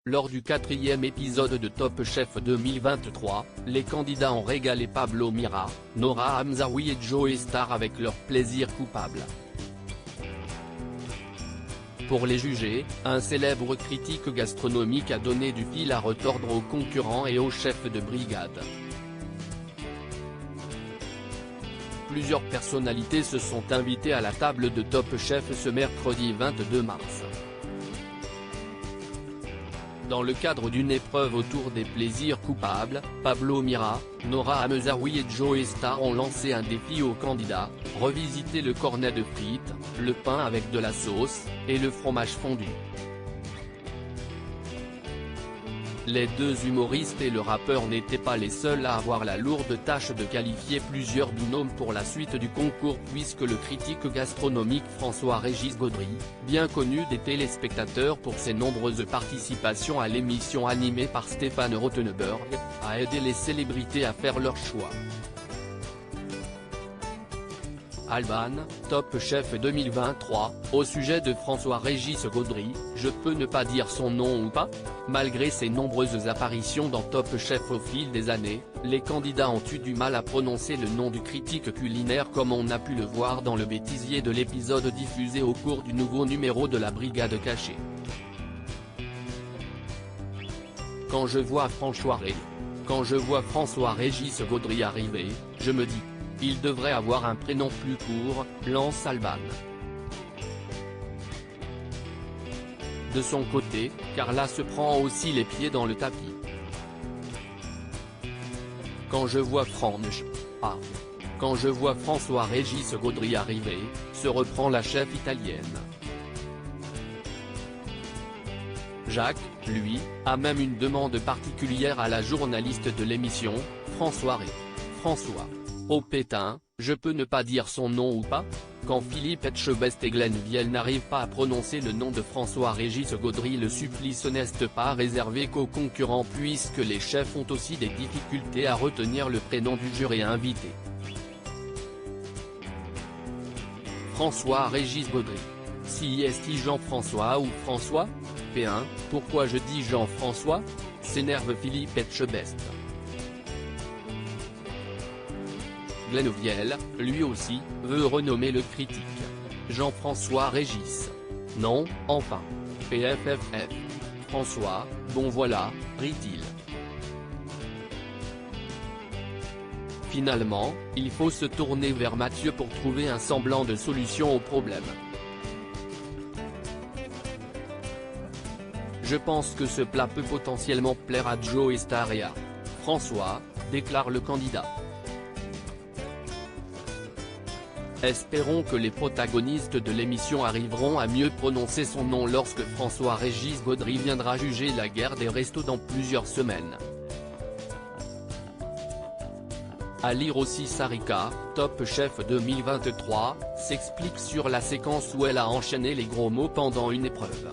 Lors du 4e épisode de Top Chef 2023, les candidats ont régalé Pablo Mira, Nora Hamzaoui et Joey Star avec leur plaisir coupable. Pour les juger, un célèbre critique gastronomique a donné du fil à retordre aux concurrents et aux chefs de brigade. Plusieurs personnalités se sont invitées à la table de Top Chef ce mercredi 22 mars. Dans le cadre d'une épreuve autour des plaisirs coupables, Pablo Mira, Nora Hamzaoui et Joey Star ont lancé un défi aux candidats: revisiter le cornet de frites, le pain avec de la sauce, et le fromage fondu. Les deux humoristes et le rappeur n'étaient pas les seuls à avoir la lourde tâche de qualifier plusieurs binômes pour la suite du concours, puisque le critique gastronomique François-Régis Gaudry, bien connu des téléspectateurs pour ses nombreuses participations à l'émission animée par Stéphane Rothenberg, a aidé les célébrités à faire leur choix. Alban, Top Chef 2023, au sujet de François-Régis Gaudry, je peux ne pas dire son nom ou pas? Malgré ses nombreuses apparitions dans Top Chef au fil des années, les candidats ont eu du mal à prononcer le nom du critique culinaire, comme on a pu le voir dans le bêtisier de l'épisode diffusé au cours du nouveau numéro de la Brigade Cachée. Quand je vois François-Régis Gaudry arriver, je me dis: il devrait avoir un prénom plus court, lance Alban. De son côté, Carla se prend aussi les pieds dans le tapis. Quand je vois François-Régis Gaudry arriver, se reprend la chef italienne. Jacques, lui, a même une demande particulière à la journaliste de l'émission, François. Oh pétain, je peux ne pas dire son nom ou pas? Quand Philippe Etchebest et Glenn Viel n'arrivent pas à prononcer le nom de François-Régis Gaudry, le supplice n'est pas réservé qu'aux concurrents, puisque les chefs ont aussi des difficultés à retenir le prénom du juré invité. François-Régis Gaudry. Si est-il Jean-François ou François? P1, pourquoi je dis Jean-François? S'énerve Philippe Etchebest. Glenn Viel, lui aussi, veut renommer le critique. Jean-François Régis. Non, enfin. PFFF. François, bon voilà, rit-il. Finalement, il faut se tourner vers Mathieu pour trouver un semblant de solution au problème. Je pense que ce plat peut potentiellement plaire à Joey Star et à François, déclare le candidat. Espérons que les protagonistes de l'émission arriveront à mieux prononcer son nom lorsque François-Régis Gaudry viendra juger la guerre des restos dans plusieurs semaines. À lire aussi, Sarika, Top Chef 2023, s'explique sur la séquence où elle a enchaîné les gros mots pendant une épreuve.